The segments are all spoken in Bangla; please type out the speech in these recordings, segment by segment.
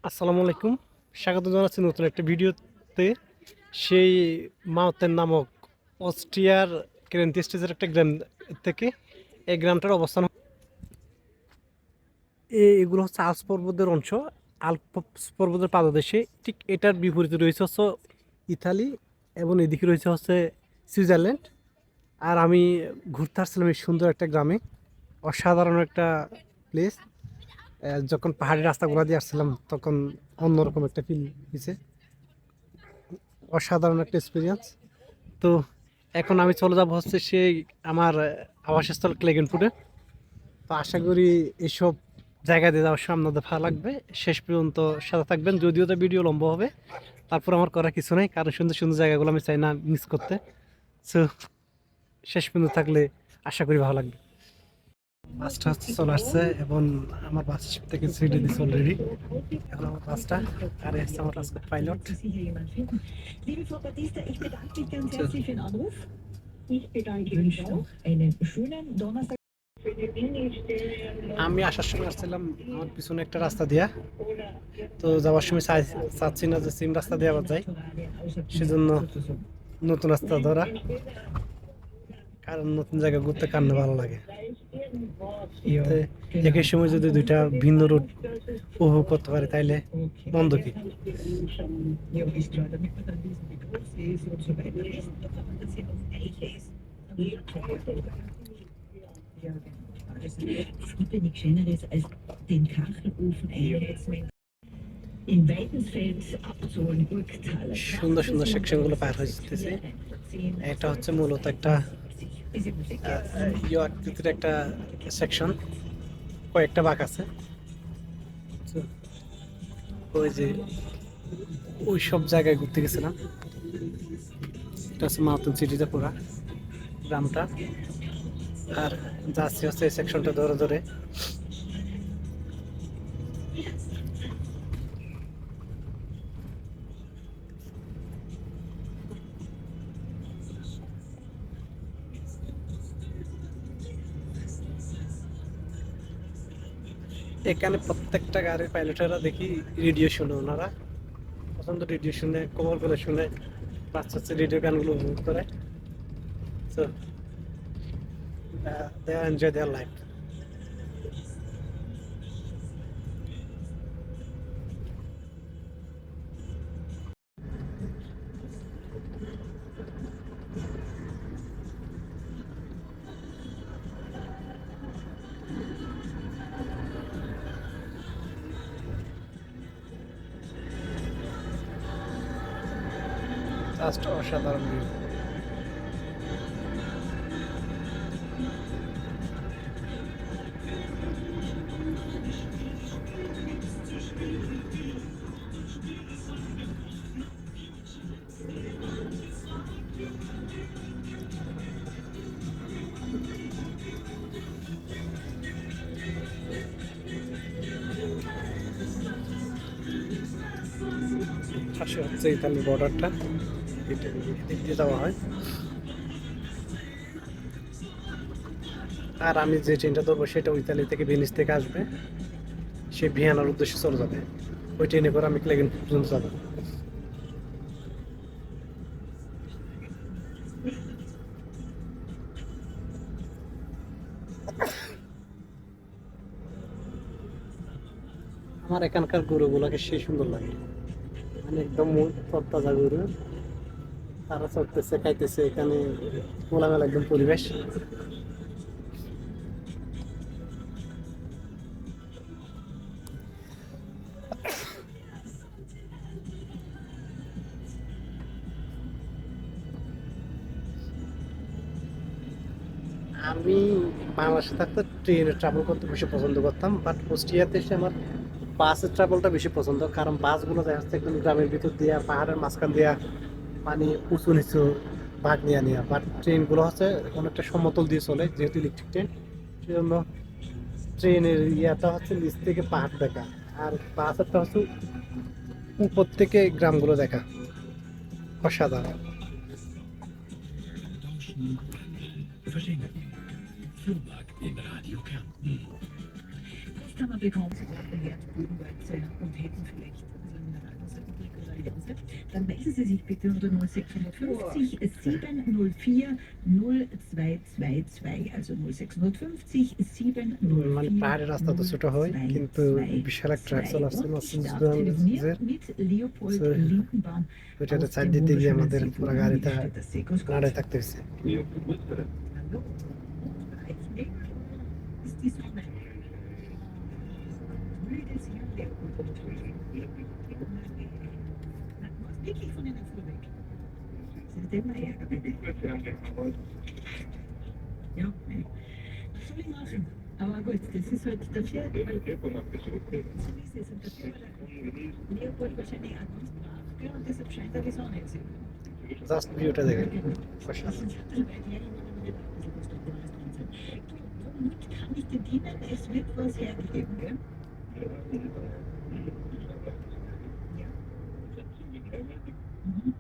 আসসালামু আলাইকুম। স্বাগত জানাচ্ছি নতুন একটা ভিডিওতে। সেই মাউথেন নামক অস্ট্রিয়ার গ্র্যান্টিস্টেজের একটা গ্রাম থেকে। এই গ্রামটার অবস্থান এগুলো হচ্ছে আল্পস পর্বতের অংশ। আল্পস পর্বতের পাদদেশে ঠিক এটার বিপরীতে রয়েছে হচ্ছে ইতালি, এবং এদিকে রয়েছে হচ্ছে সুইজারল্যান্ড। আর আমি ঘুরতে আসছিলাম এই সুন্দর একটা গ্রামে। অসাধারণ একটা প্লেস। যখন পাহাড়ি রাস্তাগুলো দিয়ে আসছিলাম তখন অন্যরকম একটা ফিল হয়েছে। অসাধারণ একটা এক্সপিরিয়েন্স। তো এখন আমি চলে যাব হচ্ছে সেই আমার আবাসস্থল ক্লেগেনপুরে। তো আশা করি এইসব জায়গা দিয়ে যাওয়ার সময় আপনাদের ভালো লাগবে। শেষ পর্যন্ত সাথে থাকবেন, যদিও তো ভিডিও লম্বা হবে। তারপর আমার করার কিছু নেই, কারণ সুন্দর সুন্দর জায়গাগুলো আমি চাই না মিস করতে। সো শেষ পর্যন্ত থাকলে আশা করি ভালো লাগবে। বাসটা হচ্ছে চলে আসছে, এবং আমার বাস থেকে ছেড়ে দিচ্ছে অলরেডি। এখন আমার বাসটা আর এসছে আমার আজকে pilot. Liebe Frau Batista, ich bedanke mich ganz herzlich für den Anruf. Ich bedanke mich auch. Einen schönen Donnerstag. আমি আসার সময় আসছিলাম আমার পিছনে একটা রাস্তা দিয়া। তো যাওয়ার সময় চাচ্ছি না যে সেম রাস্তা দিয়ে আবার যাই, সেজন্য নতুন রাস্তা ধরা। কারণ নতুন জায়গা ঘুরতে কার না ভালো লাগে। তো একই সময় যদি দুইটা ভিন্ন রুট উপভোগ করতে পারি তাইলে মন্দ কি। Ja, ist klar, damit man dann wissen, wie groß sie ist und so weiter. Ist doch, wenn das hier auf Eiche ist. Ja, genau. Also, es gibt ja nichts Schöneres, als den Kachelofen einheizen. In Weidensfeld abzuholen, Burgtal. সুন্দর সুন্দর সেকশনগুলো পার হয়ে যেতেছে। এটা হচ্ছে মূলত একটা ইউ আকৃতির একটা সেকশন, কয়েকটা বাঁক আছে। তো ওই যে ওই সব জায়গায় ঘুরতে গেছিলাম। এটা হচ্ছে মাউথন সিটিতে পুরা গ্রামটা। আর যাচ্ছি হচ্ছে এই সেকশনটা ধরে ধরে। এখানে প্রত্যেকটা গাড়ির পাইলটেরা দেখি রেডিও শুনে, ওনারা পছন্দ রেডিও শুনে, খবরগুলো শুনে, বাচ্চা হচ্ছে রেডিও গানগুলো উপভোগ করে। So they enjoy their life. Just অসাধারণ ভিউ। পাশে হচ্ছে ইতালির বর্ডারটা, এদিক দিয়ে যাওয়া হয়। আর আমি যে ট্রেনটা ধরবো সেটা ইতালি থেকে ভেনিস থেকে আসবে, সে ভিয়েনার উদ্দেশ্যে চলে যাবে। ওই ট্রেনে করে আমি ক্লেগেন পর্যন্ত যাবো। আমার এখানকার গরুগুলোকে সেই সুন্দর লাগে, মানে একদম তরতাজা গরু। তারা চড়তেছে, খাইতেছে, এখানে খোলামেলা একদম পরিবেশ। আমি বাংলাদেশে থাকতে ট্রেনে ট্রাভেল করতে বেশি পছন্দ করতাম, বাট অস্ট্রিয়াতে এসে আমার বাসের ট্রাভেলটা বেশি পছন্দ। কারণ বাসগুলো দেখা যাচ্ছে একদম গ্রামের ভিতর দিয়া, পাহাড়ের মাঝখান দিয়া, মানে উঁচু নিচু ভাগ নিয়ে নিয়ে। বাট ট্রেনগুলো হচ্ছে অনেকটা সমতল দিয়ে চলে, যেহেতু ইলেকট্রিক ট্রেন, সেজন্য ট্রেনের ইয়াটা হচ্ছে নিচ থেকে পাহাড় দেখা, আর বাসেরটা হচ্ছে উপর থেকে গ্রামগুলো দেখা। অসাধারণ। Verstehen. Flohmarkt in Radio Kärnten. Milchkammer bekommen Sie brauchen Erdbodenweize und hätten vielleicht ein bisschen Mineralwasser übrig oder Lose, dann melden Sie sich bitte unter 0650 704 0222, also 0650 মানে 704 পাহাড়ের রাস্তা তো ছোট হয় কিন্তু বিশাল এক ট্রাক চলে আসছে Und ich Mercedes darf বেঞ্জের telefonieren mit Leopold So, Lindenbaum ওইটাতে aus চার dem দিতে গিয়ে wunderschönen আমাদের পুরো Seeburg. গাড়িটা Wie steht das See? Grüß Gott. নাড়ায় থাকতে হয়েছে Hallo. Reichling ist die Sonne. Müdes Jahr, Leopold. Na, du hast wirklich von den Fuhr weg. Sind immer Ärger, bitte. Ja, nee. Was soll ich machen? Aber gut, das ist halt dafür, weil so ist es. Und dafür war der Leopold wahrscheinlich auch ganz brav, gell? Und deshalb scheint er die Sonne jetzt. Just ভিউটা দেখেন Womit kann ich dir dienen? Es wird was hergegeben, gell? Ja. Mhm.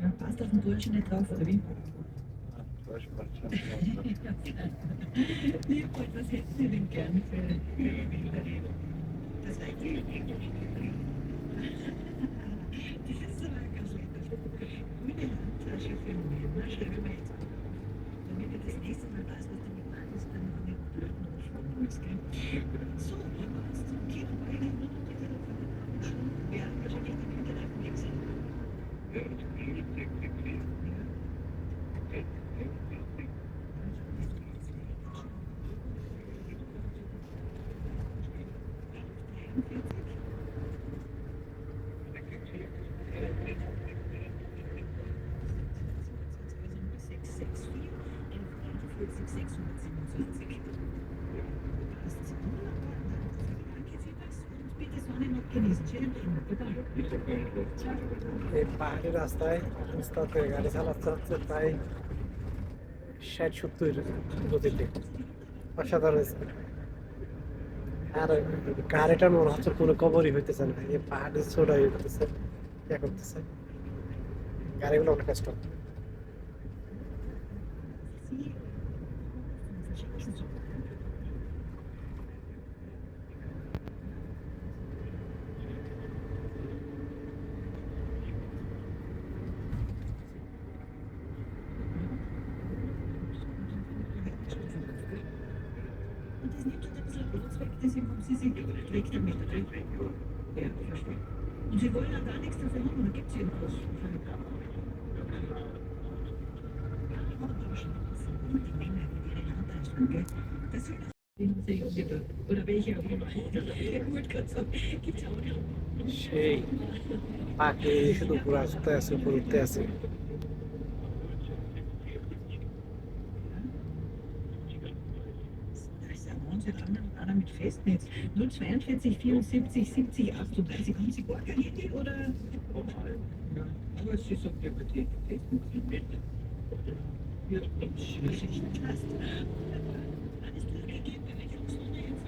Ja, passt auf den Burschen nicht drauf, oder wie? Leopold, was hätten Sie denn gern für das Weibchen? Das ist aber ganz lecker. Grüne Handtasche für Männer, schreibe mal jetzt auf. Damit er das nächste Mal weiß, was damit meint, ist dann noch nicht blöden aufschreiben muss, gell? So, wenn wir uns zum Kino bringen, ja, wahrscheinlich die Winterreifen weg sind. এই পাহাড়ি রাস্তায় রাস্তাতে গাড়ি চালাতে হচ্ছে প্রায় 60-70 গতিতে অসাধারণ স্পিড। আর গাড়িটা মনে হচ্ছে কোনো কবরই হইতেছে না, এই পাহাড়ি ছোড়াই হইতেছে ইয়া করতেছে, গাড়িগুলো অনেক কষ্ট। Und das nimmt halt ein bisschen Platz weg, deswegen haben Sie sich weg damit. Ja, verstehe. Und Sie wollen ja gar nichts dafür haben, oder gibt es irgendwas? Oder welche auch immer. Ich wollte gerade sagen, gibt es auch nicht. সেই পাখি শুধু পুরো আসতে আছে, উপর উঠতে আছে। Da ist ja Wahnsinn, einer mit Festnetz. 042 74 70 38. Haben Sie gar kein Handy oder? Ja, aber Sie sagt ja bei dir Festnetz mit. Ja, Geschichten hast. Alles durchgegeben, bei welcher Sonne jetzt?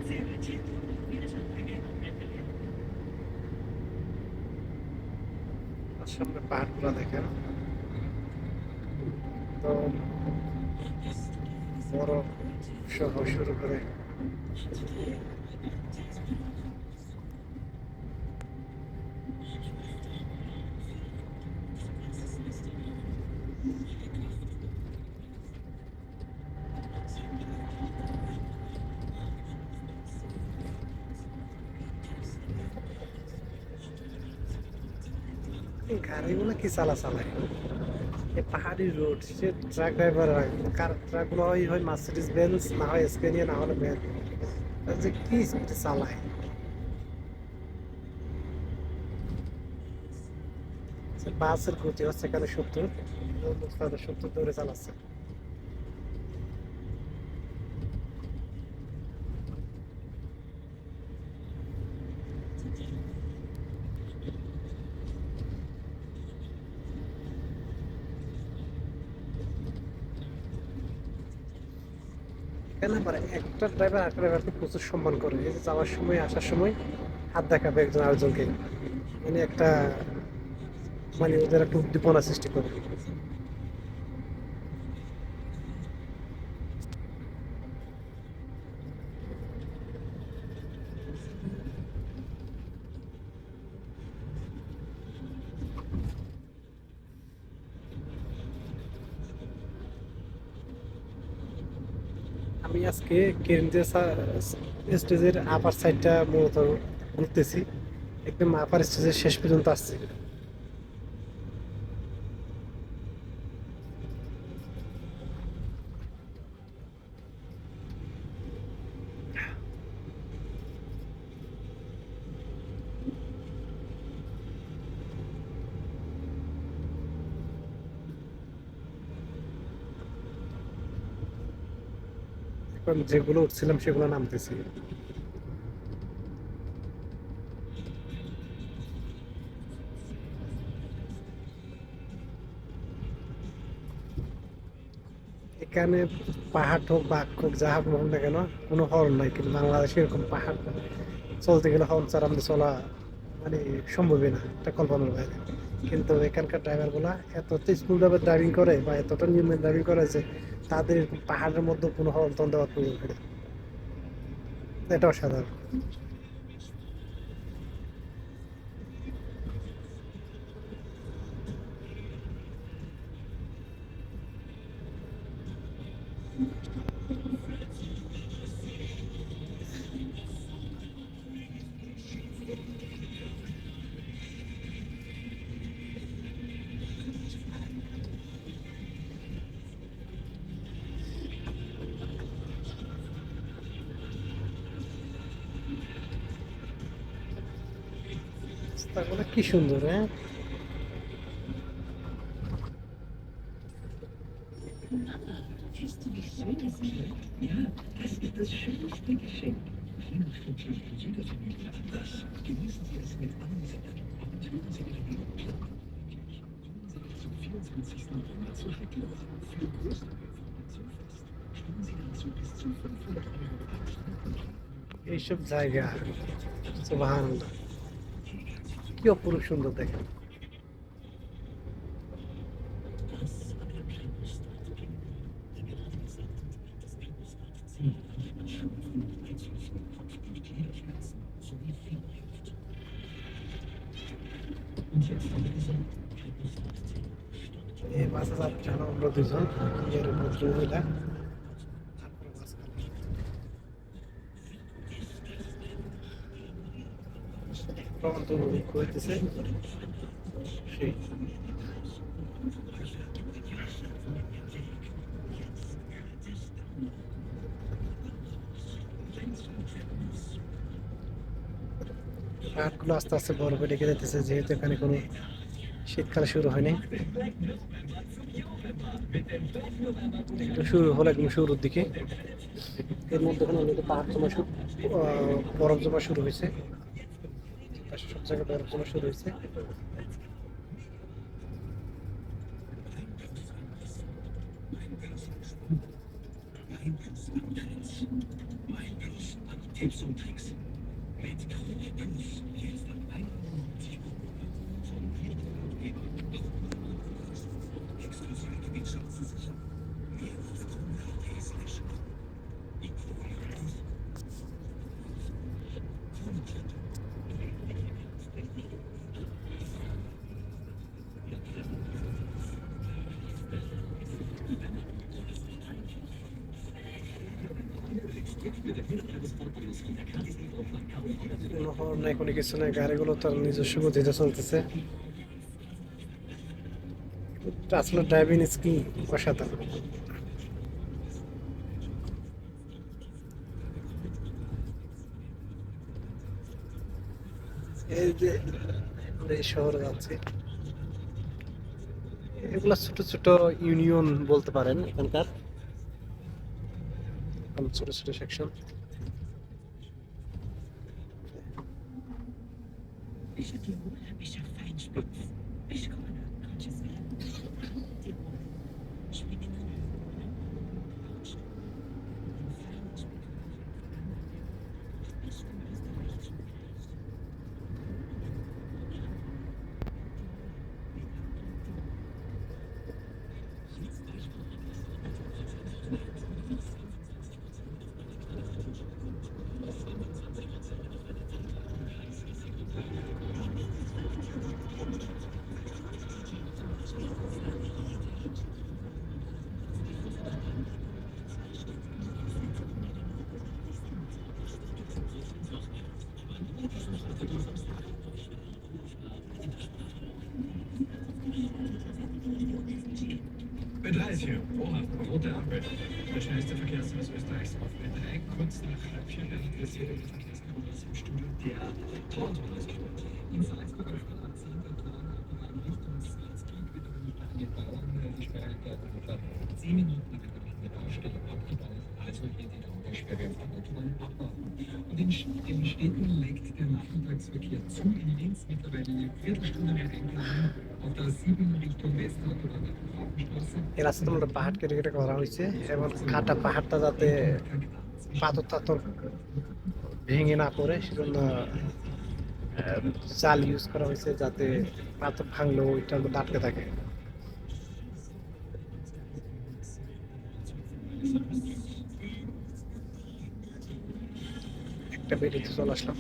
Sehr gut. Wiedersehen. সামনে পাহাড়গুলো দেখেন তো বড় সহ শুরু করে গাড়িগুলো কি চালায় এই পাহাড়ি রোড, সে ট্রাক ড্রাইভার হয়, কার ট্রাকগুলো হয় মার্সিডিজ বেঞ্জ, না হয় স্পেনিয়া, না হলে ভ্যান, যে কি স্পিডে চালায়। বাসের গতি হচ্ছে এখানে 70, 70 দৌড়ে চালাচ্ছে। কেন পারে একটা ড্রাইভার আরেকটা ড্রাইভারকে প্রচুর সম্মান করে, এই যে যাওয়ার সময় আসার সময় হাত দেখাবে একজন আরেকজনকে, মানে একটা, মানে ওদের একটা উদ্দীপনা সৃষ্টি করে। আমি আজকে কেরিন্দ্র স্টেজের আপার সাইডটা মূলত ঘুরতেছি, একদম আপার স্টেজের শেষ পর্যন্ত আসছি। এখন যেগুলো উঠছিলাম সেগুলো নামতেছি। এখানে পাহাড় হোক বা হোক যা হোক হোক না কেন, কোনো হর্ন নাই, কিন্তু বাংলাদেশে এরকম পাহাড় চলতে গেলে হর্ন ছাড়া আমাদের চলা মানে সম্ভবই না, এটা কল্পনার বাইরে। কিন্তু এখানকার ড্রাইভার গুলা এত স্মুথ ভাবে ড্রাইভিং করে বা এতটা নিয়মে ড্রাইভিং করে যে তাদের এরকম পাহাড়ের মধ্যে কোনো হর্ন টন দেওয়ার প্রয়োজন পড়ে না। এটা অসাধারণ। রাস্তাগুলো কি সুন্দর, হ্যাঁ। Siehst du, wie schön das ist? Ja, das ist das schönste Geschenk. Jedes Stückchen in Südamerika anders. Genießen Sie es mit allen Sinnen und hören Sie Ihre Glocke. Kommen Sie bis zum 24. November zur Heckloch für größte Höfe zum Fest. Spielen Sie dazu bis zu 500 Euro Abstand. এইসব জায়গা সুবহানাল্লাহ, কি অপরূপ সুন্দর দেখেন। এই বাসে যাত্রী হলো আমরা দুজন, এর ভদ্র মহিলা। প্রবন্ধ হইতেছে সেই পাহাড়গুলো আস্তে আস্তে বরফে ঢেকে যেতেছে, যেহেতু এখানে কোনো শীতকাল শুরু হয়নি, একটু শুরু হলো একদম শুরুর দিকে। এর মধ্যে অলরেডি পাহাড় জমা শুরু, বরফ জমা শুরু হয়েছে, সব জায়গায় বরফ জমা শুরু হয়েছে। Tipps und Tricks mit Krone Plus jetzt ab 1,99 € vom Geber. Exklusive Gewinnchancen sichern. Mehr auf krone.de/. Die Krone Plus. Kronenkind. কোনো হর্ন নাই, কোনো কিছু নাই, গাড়িগুলো তার নিজস্ব গতিতে চলতেছে। আসলে ড্রাইভিং স্কিল অসাধারণ। এই যে আমরা এই শহরে যাচ্ছি, এগুলা ছোট ছোট ইউনিয়ন বলতে পারেন এখানকার, ছোট ছোট section. Bisher Tirol, Bisher Feinspitz, Bisher Krone, Conscious Welle, Tirol, Schwingen, Rote Ampel. Der schnellste Verkehrsservice Österreichs auf Ö3. Kurz nach halb vier werden interessierte Verkehrskontrolle im Studio der Tortoise. In Salzburg auf der A10 der Tortoise Richtung Salzburg wird aber mit einem Bauern die Sperre der 10 Minuten wird aber in der Baustelle abgebaut. Also hier die Autosperre auf der Autobahn abbauen. Und in Städten legt der Nachmittagsverkehr zu. In Linz mittlerweile eine Viertelstunde mehr Einplanung. Auf der 7 Richtung Westautobahn der Hafenstraße. এই রাস্তাটা মধ্যে পাহাড় কেটে কেটে করা হয়েছে এবং কাটা পাহাড়টা যাতে পাথর টাথর ভেঙে না পড়ে সেজন্য চাল ইউজ করা হয়েছে যাতে পাথর ভাঙলেও ওইটার মধ্যে আটকে থাকে। একটা বেরিয়ে চলে আসলাম,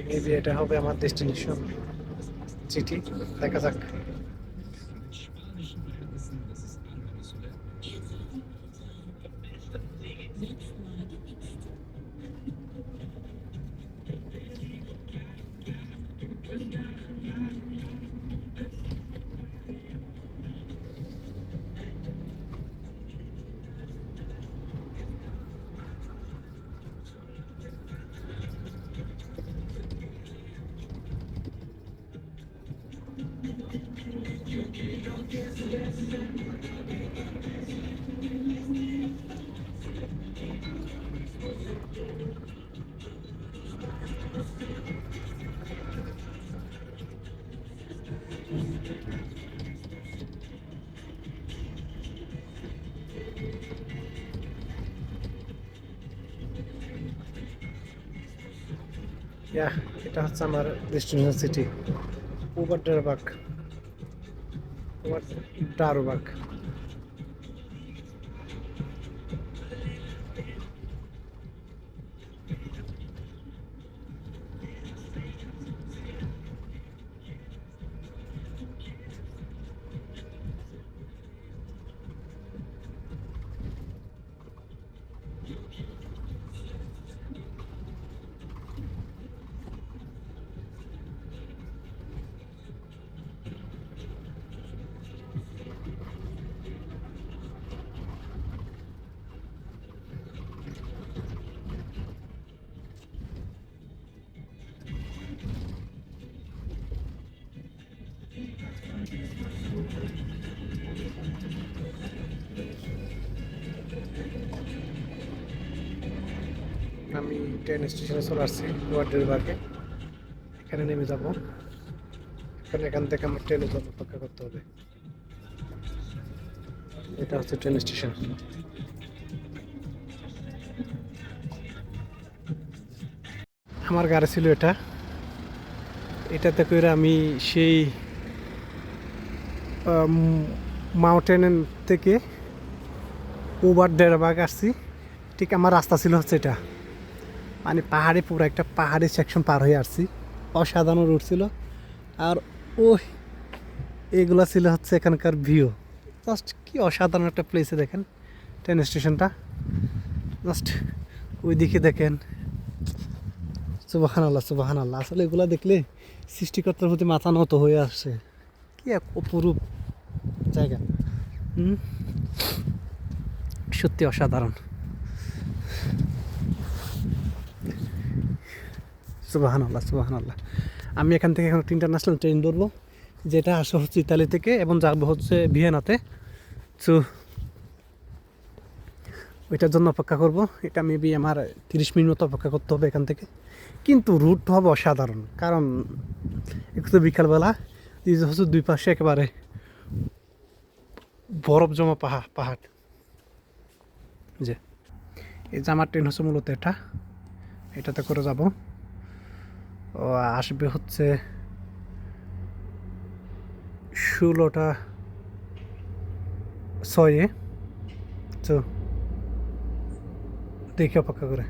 মেবি এটা হবে আমার ডেস্টিনেশন সিটি, দেখা যাক। এটা হচ্ছে আমার ডেস্টিনেশন সিটি ওভারডারবাগ, ওভারডারবাগ। আমি ট্রেন স্টেশনে চলে আসছি ওয়ার্ডেরবাগে, এখানে নেমে যাব। এখান থেকে আমার ট্রেনের জন্য অপেক্ষা করতে হবে। এটা হচ্ছে ট্রেন স্টেশন। আমার গাড়ি ছিল এটা, এটাতে করে আমি সেই মাউন্টেন থেকে ওভারডারবাগ আসছি। ঠিক আমার রাস্তা ছিল হচ্ছে এটা, মানে পাহাড়ে পুরো একটা পাহাড়ি সেকশন পার হয়ে আসছি। অসাধারণ রুট ছিল। আর ওই এগুলো ছিল হচ্ছে এখানকার ভিউ। জাস্ট কি অসাধারণ একটা প্লেসে দেখেন ট্রেন স্টেশনটা, জাস্ট ওই দিকে দেখেন। সুবহানাল্লাহ সুবহানাল্লাহ, আসলে এগুলো দেখলে সৃষ্টিকর্তার প্রতি মাথা নত হয়ে আসছে। কি এক অপরূপ জায়গা, সত্যি অসাধারণ। সুবহানাল্লাহ সুবহানাল্লাহ। আমি এখান থেকে এখন ইন্টারন্যাশনাল ট্রেন ধরবো, যেটা আসা হচ্ছে ইতালি থেকে এবং যাবো হচ্ছে ভিয়েনাতে। সো ওইটার জন্য অপেক্ষা করব। এটা মেবি আমার 30 মিনিট মতো অপেক্ষা করতে হবে এখান থেকে, কিন্তু রুট হবে অসাধারণ। কারণ একটু তো বিকালবেলা হচ্ছে দুই পাশে একেবারে বরফ জমা পাহাড়। যে এই যে আমার ট্রেন হচ্ছে মূলত এটাতে করে যাব। ও আসবে হচ্ছে 16টা 6-এ। তো দেখি অপেক্ষা করে।